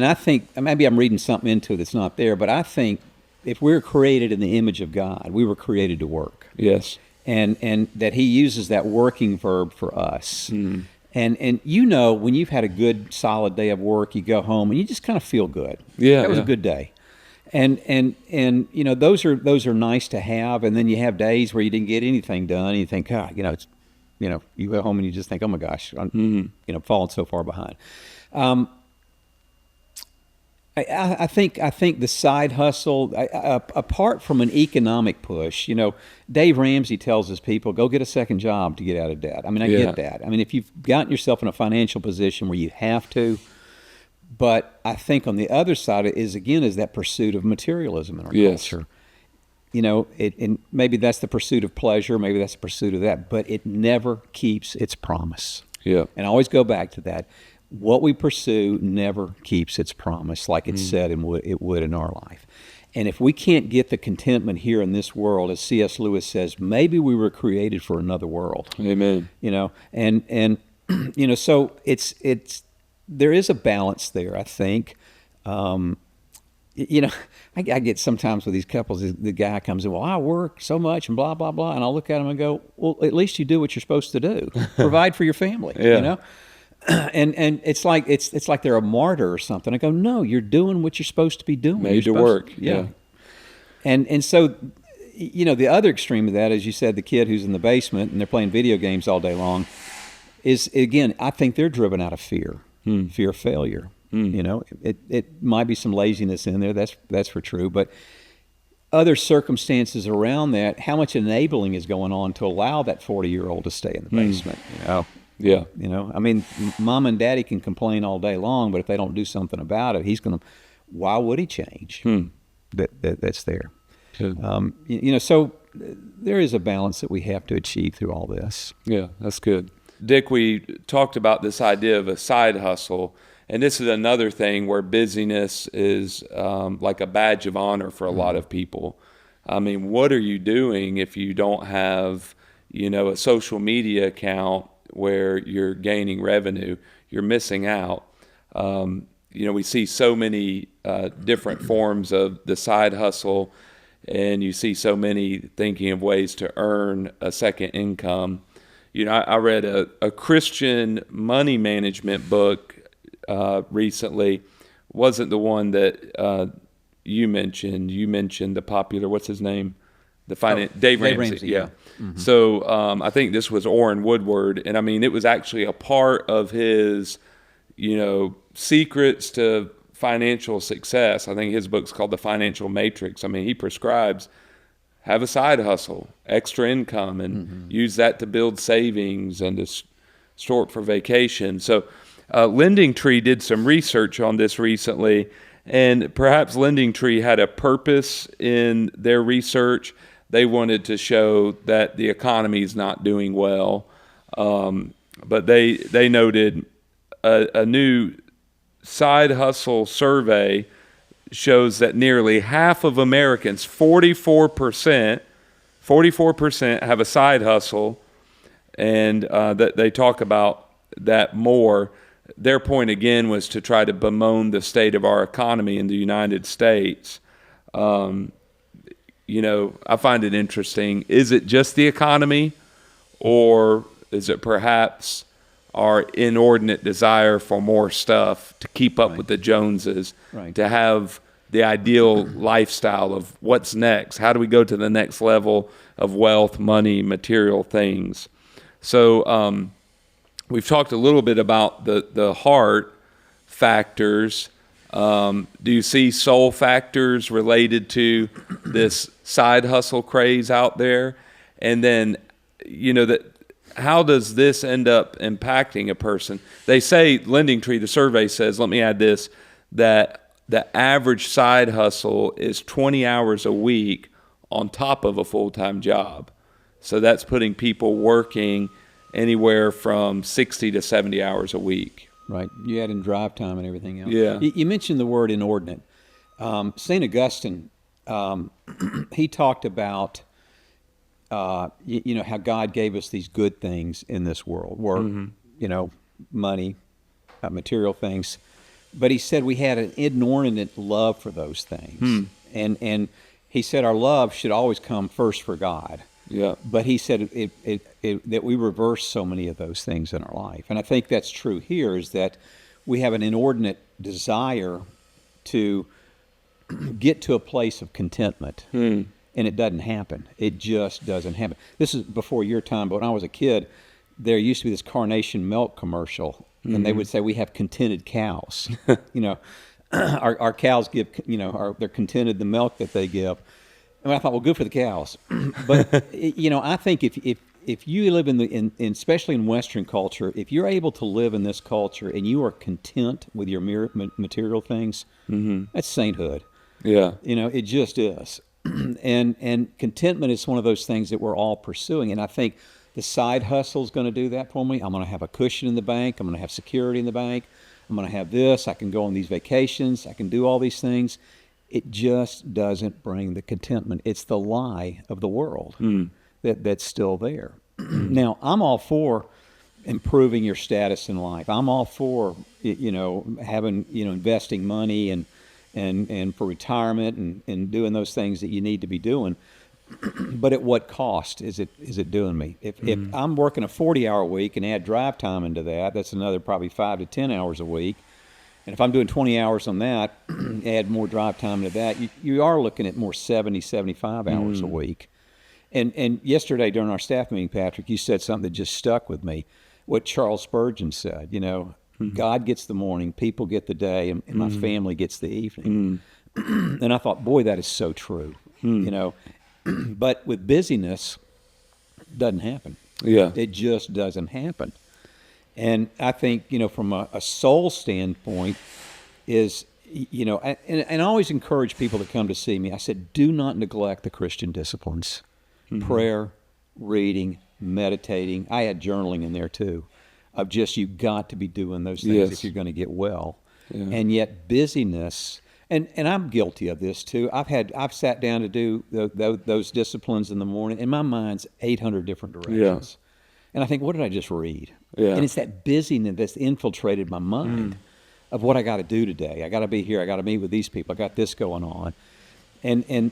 I think, maybe I'm reading something into it that's not there, but I think if we're created in the image of God, we were created to work. Yes. And that he uses that working verb for us. And when you've had a good solid day of work, you go home and you just kind of feel good. Yeah, that was a good day. And those are nice to have. And then you have days where you didn't get anything done, and you think, you go home and you just think, oh my gosh, I'm falling so far behind. I think the side hustle, apart from an economic push, Dave Ramsey tells his people, go get a second job to get out of debt. I mean, I get that. I mean, if you've gotten yourself in a financial position where you have to, but I think on the other side is that pursuit of materialism in our culture. And maybe that's the pursuit of pleasure, maybe that's the pursuit of that, but it never keeps its promise. Yeah. And I always go back to that. What we pursue never keeps its promise, like it said it would in our life. And if we can't get the contentment here in this world, as C.S. Lewis says, maybe we were created for another world. Amen. So it's there is a balance there, I think. I get sometimes with these couples, the guy comes in, well, I work so much and blah, blah, blah. And I'll look at him and go, well, at least you do what you're supposed to do. Provide for your family, And it's like they're a martyr or something. I go, no, you're doing what you're supposed to be doing. Made to work. Yeah. And so, the other extreme of that, as you said, the kid who's in the basement and they're playing video games all day long, is, again, I think they're driven out of fear of failure. It might be some laziness in there. That's for true. But other circumstances around that, how much enabling is going on to allow that 40-year-old to stay in the basement? Yeah. I mean, mom and daddy can complain all day long, but if they don't do something about it, why would he change? That's there. So there is a balance that we have to achieve through all this. Yeah, that's good. Dick, we talked about this idea of a side hustle, and this is another thing where busyness is like a badge of honor for a lot of people. I mean, what are you doing if you don't have, a social media account where you're gaining revenue? You're missing out. We see so many different forms of the side hustle, and you see so many thinking of ways to earn a second income. I read a Christian money management book recently. Wasn't the one that you mentioned. You mentioned the popular, what's his name? Dave Ramsey. Yeah. Mm-hmm. So I think this was Orrin Woodward, and I mean, it was actually a part of his, secrets to financial success. I think his book's called The Financial Matrix. I mean, he prescribes have a side hustle, extra income, and use that to build savings and to store it for vacation. So Lending Tree did some research on this recently, and perhaps Lending Tree had a purpose in their research. They wanted to show that the economy is not doing well, but they noted a new side hustle survey shows that nearly half of Americans, 44%, 44% have a side hustle, and that they talk about that more. Their point again was to try to bemoan the state of our economy in the United States. I find it interesting. Is it just the economy, or is it perhaps our inordinate desire for more stuff to keep up with the Joneses, to have the ideal lifestyle of what's next? How do we go to the next level of wealth, money, material things? So we've talked a little bit about the heart factors. Do you see soul factors related to this side hustle craze out there? And then, how does this end up impacting a person? They say, Lending Tree, the survey says, let me add this, that the average side hustle is 20 hours a week on top of a full-time job. So that's putting people working anywhere from 60 to 70 hours a week. Right. You add in drive time and everything else. Yeah. You mentioned the word inordinate. St. Augustine, he talked about, how God gave us these good things in this world, work, money, material things. But he said we had an inordinate love for those things. And he said our love should always come first for God. Yeah. But he said that we reverse so many of those things in our life. And I think that's true here, is that we have an inordinate desire to get to a place of contentment. And it doesn't happen. It just doesn't happen. This is before your time, but when I was a kid, there used to be this Carnation milk commercial, and they would say, we have contented cows. Our cows give, they're contented the milk that they give. And I thought, well, good for the cows. But, I think if you live in especially in Western culture, if you're able to live in this culture and you are content with your material things, that's sainthood. Yeah. It just is. And contentment is one of those things that we're all pursuing. And I think the side hustle is going to do that for me. I'm going to have a cushion in the bank. I'm going to have security in the bank. I'm going to have this. I can go on these vacations. I can do all these things. It just doesn't bring the contentment. It's the lie of the world that's still there. Now, I'm all for improving your status in life. I'm all for, having, investing money and for retirement and doing those things that you need to be doing. But at what cost is it doing me? If I'm working a 40-hour week and add drive time into that, that's another probably 5 to 10 hours a week. And if I'm doing 20 hours on that, add more drive time to that, you are looking at more 70, 75 hours a week. And yesterday during our staff meeting, Patrick, you said something that just stuck with me. What Charles Spurgeon said, God gets the morning, people get the day, and my family gets the evening. And I thought, boy, that is so true. But with busyness, it doesn't happen. Yeah. It just doesn't happen. And I think, from a soul standpoint is, and I always encourage people to come to see me. I said, do not neglect the Christian disciplines. Prayer, reading, meditating. I had journaling in there too. Of just, you've got to be doing those things if you're going to get well. Yeah. And yet busyness, and I'm guilty of this too. I've sat down to do those disciplines in the morning, and my mind's 800 different directions. Yeah. And I think, what did I just read? Yeah. And it's that busyness that's infiltrated my mind of what I got to do today. I got to be here. I got to meet with these people. I got this going on. And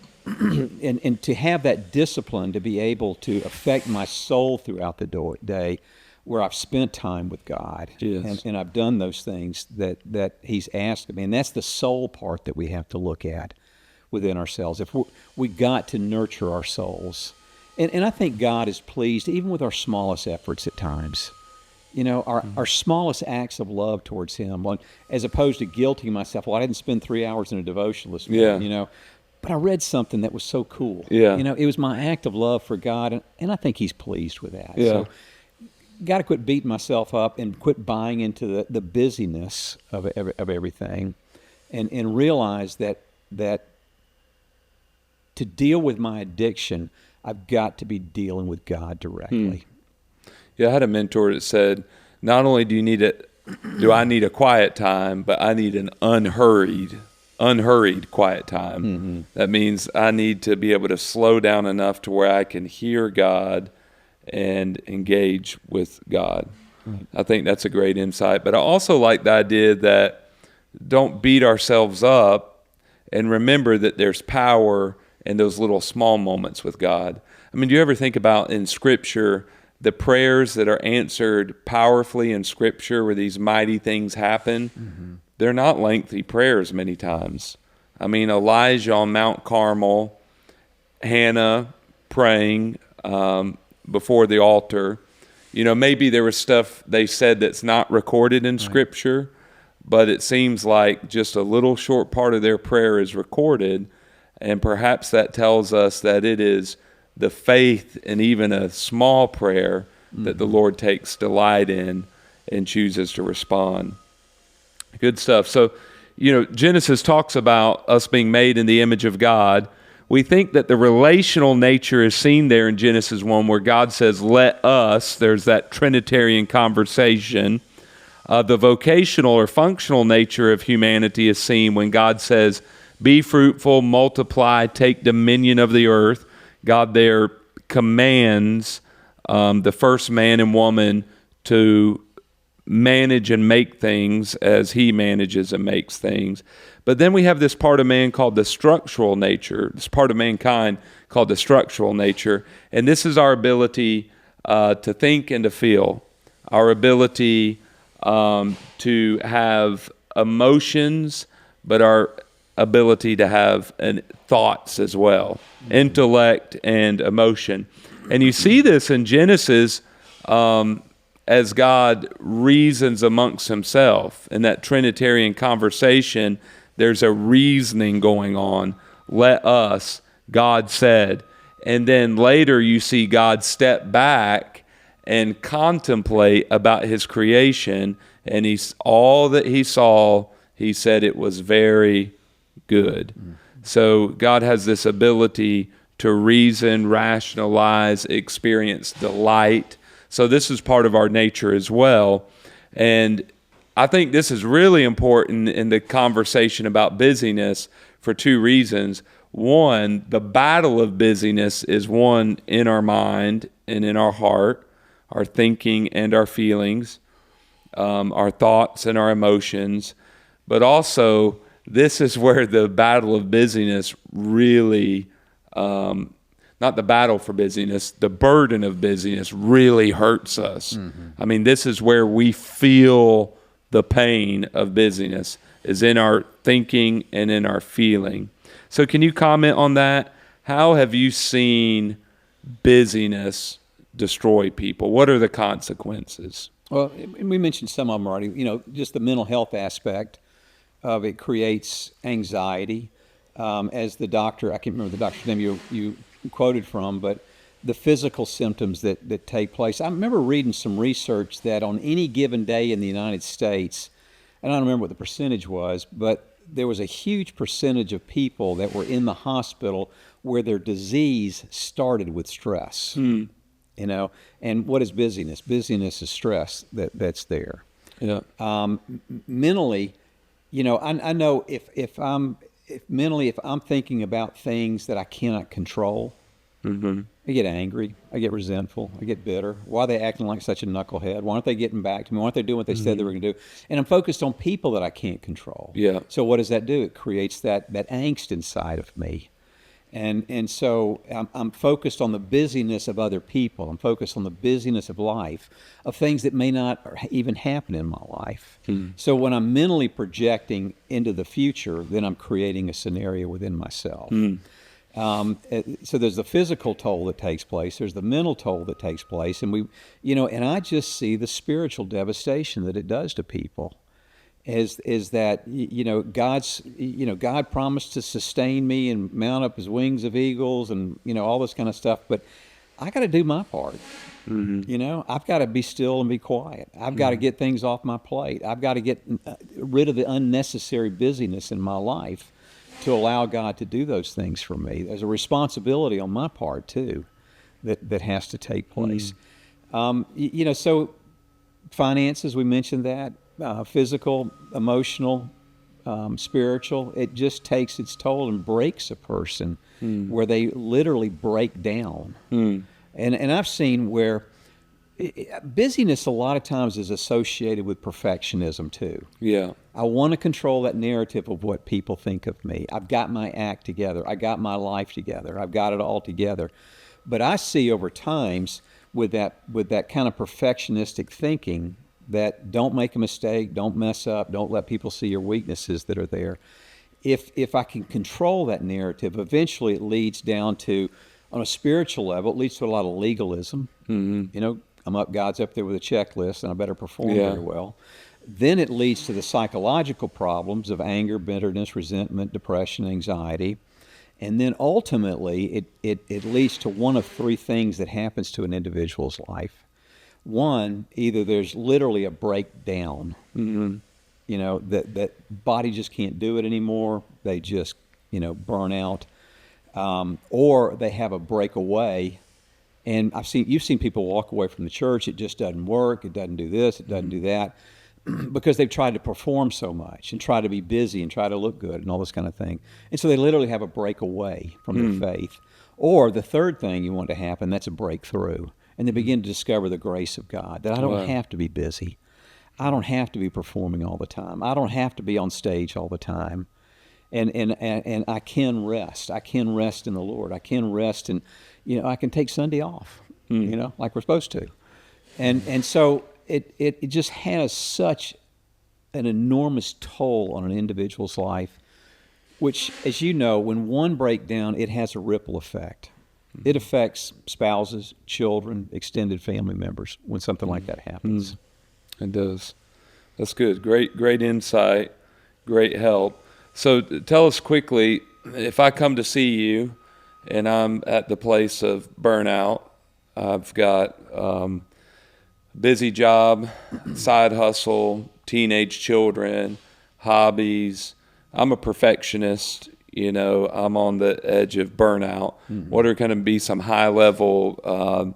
to have that discipline to be able to affect my soul throughout the day, where I've spent time with God, and I've done those things that He's asked of me. And that's the soul part that we have to look at within ourselves. If we got to nurture our souls. And I think God is pleased even with our smallest efforts at times. Our smallest acts of love towards Him, as opposed to guilting myself, well, I didn't spend 3 hours in a devotional this morning, but I read something that was so cool. Yeah. It was my act of love for God, and I think He's pleased with that. Yeah. So, got to quit beating myself up and quit buying into the busyness of everything, and realize that to deal with my addiction, I've got to be dealing with God directly. Yeah, I had a mentor that said, not only do I need a quiet time, but I need an unhurried unhurried quiet time. That means I need to be able to slow down enough to where I can hear God and engage with God. I think that's a great insight. But I also like the idea that don't beat ourselves up, and remember that there's power in those little small moments with God. I mean, do you ever think about in Scripture the prayers that are answered powerfully in Scripture where these mighty things happen? They're not lengthy prayers many times. I mean, Elijah on Mount Carmel, Hannah praying before the altar. You know, maybe there was stuff they said that's not recorded in Scripture, but it seems like just a little short part of their prayer is recorded, and perhaps that tells us that it is the faith in even a small prayer that the Lord takes delight in and chooses to respond. Good stuff. So, you know, Genesis talks about us being made in the image of God. We think that the relational nature is seen there in Genesis 1 where God says, let us. There's that Trinitarian conversation. The vocational or functional nature of humanity is seen when God says, be fruitful, multiply, take dominion of the earth. God there commands the first man and woman to manage and make things as he manages and makes things. But then we have this part of man called the structural nature, this part of mankind called the structural nature. And this is our ability to think and to feel, our ability to have emotions, but our ability to have thoughts as well, intellect and emotion. And you see this in Genesis as God reasons amongst himself. In that Trinitarian conversation, there's a reasoning going on. Let us, God said. And then later you see God step back and contemplate about his creation. And all that he saw, he said it was very good. So God has this ability to reason, rationalize, experience delight. So this is part of our nature as well. And I think this is really important in the conversation about busyness for two reasons. One, the battle of busyness is one in our mind and in our heart, our thinking and our feelings, our thoughts and our emotions. But also, this is where the battle of busyness really, not the battle for busyness, the burden of busyness really hurts us. I mean, this is where we feel the pain of busyness, is in our thinking and in our feeling. So can you comment on that? How have you seen busyness destroy people? What are the consequences? Well, we mentioned some of them already. You know, just the mental health aspect of it creates anxiety. As the doctor, I can't remember the doctor's name you quoted from, but the physical symptoms that take place. I remember reading some research that on any given day in the United States, and I don't remember what the percentage was, but there was a huge percentage of people that were in the hospital where their disease started with stress. You know, and what is busyness? Busyness is stress that's there. Yeah. Mentally, you know, I know if I'm thinking about things that I cannot control, I get angry, I get resentful, I get bitter. Why are they acting like such a knucklehead? Why aren't they getting back to me? Why aren't they doing what they said they were going to do? And I'm focused on people that I can't control. Yeah. So what does that do? It creates that angst inside of me. And so I'm focused on the busyness of other people. I'm focused on the busyness of life, of things that may not even happen in my life. So when I'm mentally projecting into the future, then I'm creating a scenario within myself. So there's the physical toll that takes place. There's the mental toll that takes place. And and I just see the spiritual devastation that it does to people. Is that God promised to sustain me and mount up his wings of eagles and all this kind of stuff, but I got to do my part. I've got to be still and be quiet. I've got to get things off my plate. I've got to get rid of the unnecessary busyness in my life to allow God to do those things for me. There's a responsibility on my part too that has to take place. So finances, we mentioned that. Physical, emotional spiritual, it just takes its toll and breaks a person where they literally break down. And I've seen where busyness a lot of times is associated with perfectionism too. Yeah. I want to control that narrative of what people think of me. I've got my act together. I got my life together. I've got it all together. But I see over times with that kind of perfectionistic thinking that don't make a mistake, don't mess up, don't let people see your weaknesses that are there. If I can control that narrative, eventually it leads down to, on a spiritual level, it leads to a lot of legalism. God's up there with a checklist, and I better perform very well. Then it leads to the psychological problems of anger, bitterness, resentment, depression, anxiety. And then ultimately, it leads to one of three things that happens to an individual's life. One, either there's literally a breakdown, that body just can't do it anymore. They just, burn out. Or they have a breakaway. And you've seen people walk away from the church. It just doesn't work. It doesn't do this. It doesn't do that, because they've tried to perform so much and try to be busy and try to look good and all this kind of thing. And so they literally have a breakaway from their faith. Or the third thing you want to happen, that's a breakthrough. And they begin to discover the grace of God, that I don't have to be busy. I don't have to be performing all the time. I don't have to be on stage all the time. And I can rest. I can rest in the Lord. I can rest and, I can take Sunday off, like we're supposed to. And so it just has such an enormous toll on an individual's life, which, as you know, when one breaks down, it has a ripple effect. It affects spouses, children, extended family members when something like that happens. It does. That's good. Great insight. Great help. So tell us quickly, if I come to see you and I'm at the place of burnout, I've got busy job, side hustle, teenage children, hobbies. I'm a perfectionist. I'm on the edge of burnout. What are going to be some high-level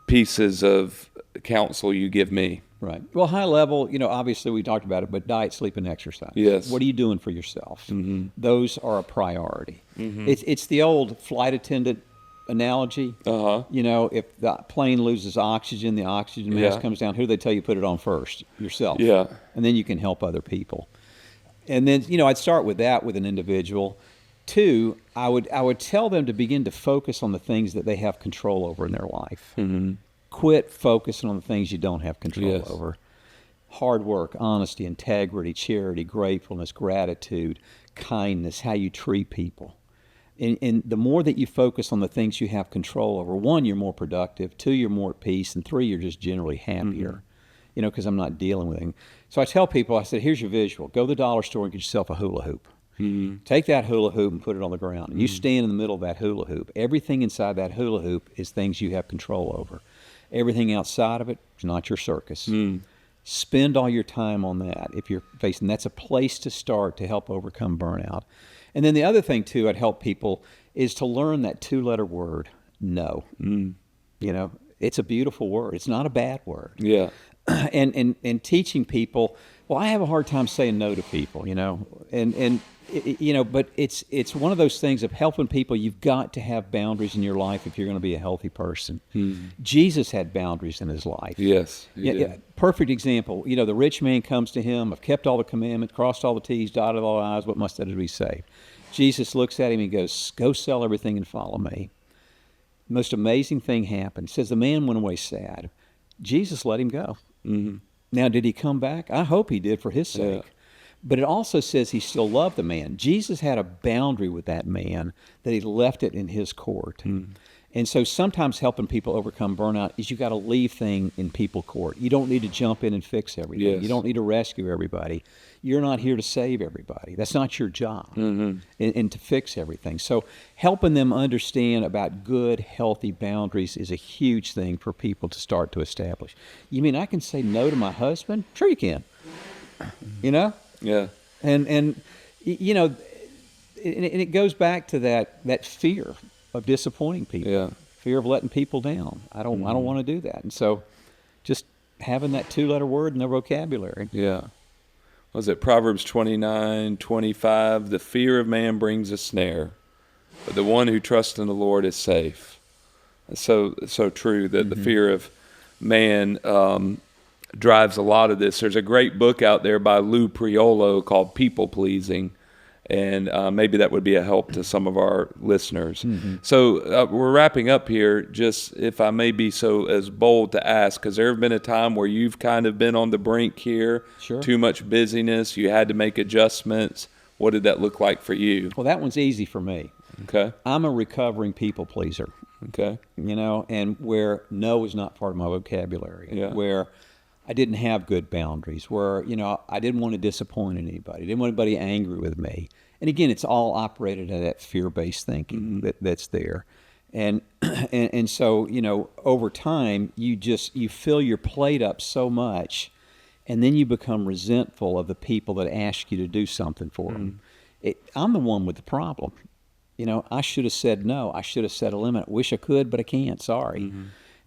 pieces of counsel you give me? Right. Well, high level, obviously we talked about it, but diet, sleep, and exercise. Yes. What are you doing for yourself? Those are a priority. It's the old flight attendant analogy. If the plane loses oxygen, the oxygen mask comes down. Who do they tell you put it on first? Yourself. Yeah. And then you can help other people. And then, I'd start with that with an individual. Two, I would tell them to begin to focus on the things that they have control over in their life. Quit focusing on the things you don't have control over. Hard work, honesty, integrity, charity, gratefulness, gratitude, kindness, how you treat people. And the more that you focus on the things you have control over, one, you're more productive, two, you're more at peace, and three, you're just generally happier, because I'm not dealing with it. So I tell people, I said, here's your visual. Go to the dollar store and get yourself a hula hoop. Take that hula hoop and put it on the ground. And you stand in the middle of that hula hoop. Everything inside that hula hoop is things you have control over. Everything outside of it is not your circus. Spend all your time on that if you're facing. That's a place to start to help overcome burnout. And then the other thing, too, I'd help people is to learn that two-letter word, no. It's a beautiful word. It's not a bad word. Yeah. And teaching people, well, I have a hard time saying no to people, but it's one of those things of helping people. You've got to have boundaries in your life if you're going to be a healthy person. Jesus had boundaries in his life. Yes. He did. Perfect example. The rich man comes to him. I've kept all the commandments, crossed all the T's, dotted all the I's. What must I do to be saved? Jesus looks at him and goes, go sell everything and follow me. The most amazing thing happened. It says the man went away sad. Jesus let him go. Now, did he come back? I hope he did for his sake. But it also says he still loved the man. Jesus had a boundary with that man that he left it in his court. And so sometimes helping people overcome burnout is you got to leave things in people court. You don't need to jump in and fix everything. Yes. You don't need to rescue everybody. You're not here to save everybody. That's not your job, and to fix everything. So helping them understand about good, healthy boundaries is a huge thing for people to start to establish. You mean I can say no to my husband? Sure you can. Yeah. And it goes back to that fear of disappointing people, fear of letting people down. I don't want to do that. And so just having that two-letter word in their vocabulary. Yeah. was it Proverbs 29:25? The fear of man brings a snare, but the one who trusts in the Lord is safe. It's so true that the fear of man drives a lot of this. There's a great book out there by Lou Priolo called People Pleasing, and maybe that would be a help to some of our listeners. So we're wrapping up here. Just if I may be so as bold to ask, because there have been a time where you've kind of been on the brink here, Sure. Too much busyness, you had to make adjustments. What did that look like for you? Well, that one's easy for me. Okay. I'm a recovering people pleaser. Okay. And where no is not part of my vocabulary, Yeah. where I didn't have good boundaries, where, I didn't want to disappoint anybody, didn't want anybody angry with me. And again, it's all operated at that fear-based thinking that's there. And so, over time, you fill your plate up so much, and then you become resentful of the people that ask you to do something for them. I'm the one with the problem. I should have said no. I should have set a limit. Wish I could, but I can't. Sorry.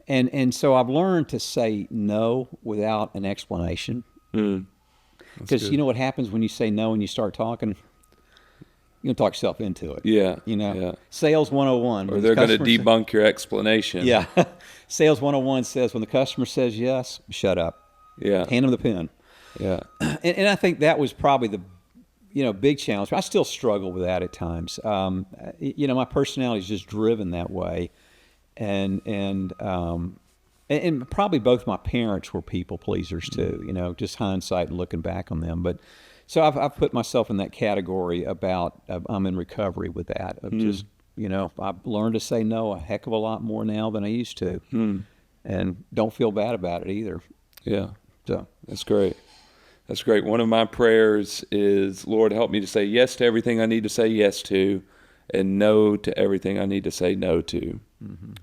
And so I've learned to say no without an explanation. Because you know what happens when you say no and you start talking? You're going to talk yourself into it. Yeah. Sales 101. Or they're going to debunk your explanation. Yeah. Sales 101 says when the customer says yes, shut up. Yeah. Hand them the pen. Yeah. And I think that was probably the big challenge. I still struggle with that at times. My personality is just driven that way, and probably both my parents were people pleasers too. Just hindsight and looking back on them. But so I've put myself in that category about I'm in recovery with that. Of just I've learned to say no a heck of a lot more now than I used to, and don't feel bad about it either. Yeah. So that's great. That's great. One of my prayers is, Lord, help me to say yes to everything I need to say yes to, and no to everything I need to say no to.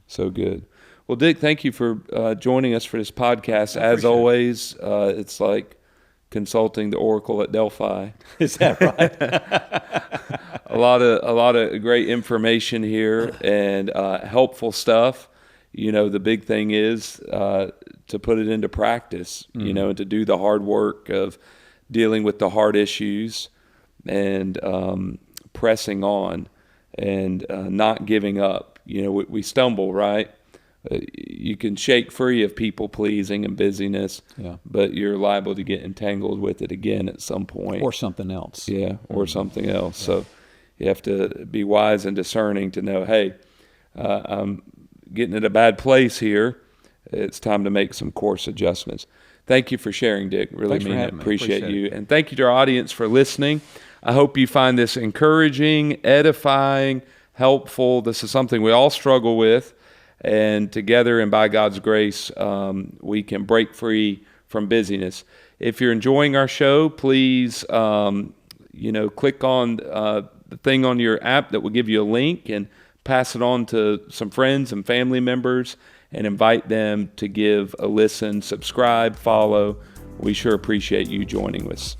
So good. Well, Dick, thank you for joining us for this podcast. As always, it's like consulting the Oracle at Delphi. Is that right? a lot of great information here and helpful stuff. The big thing is to put it into practice, and to do the hard work of dealing with the hard issues and pressing on and not giving up. We stumble, right? You can shake free of people pleasing and busyness, but you're liable to get entangled with it again at some point. Or something else. Yeah, or something else. Yeah. So you have to be wise and discerning to know, hey, I'm getting at a bad place here. It's time to make some course adjustments. Thank you for sharing, Dick. Really mean it. Appreciate you. And thank you to our audience for listening. I hope you find this encouraging, edifying, helpful. This is something we all struggle with. And together and by God's grace, we can break free from busyness. If you're enjoying our show, please, click on the thing on your app that will give you a link and pass it on to some friends and family members and invite them to give a listen, subscribe, follow. We sure appreciate you joining us.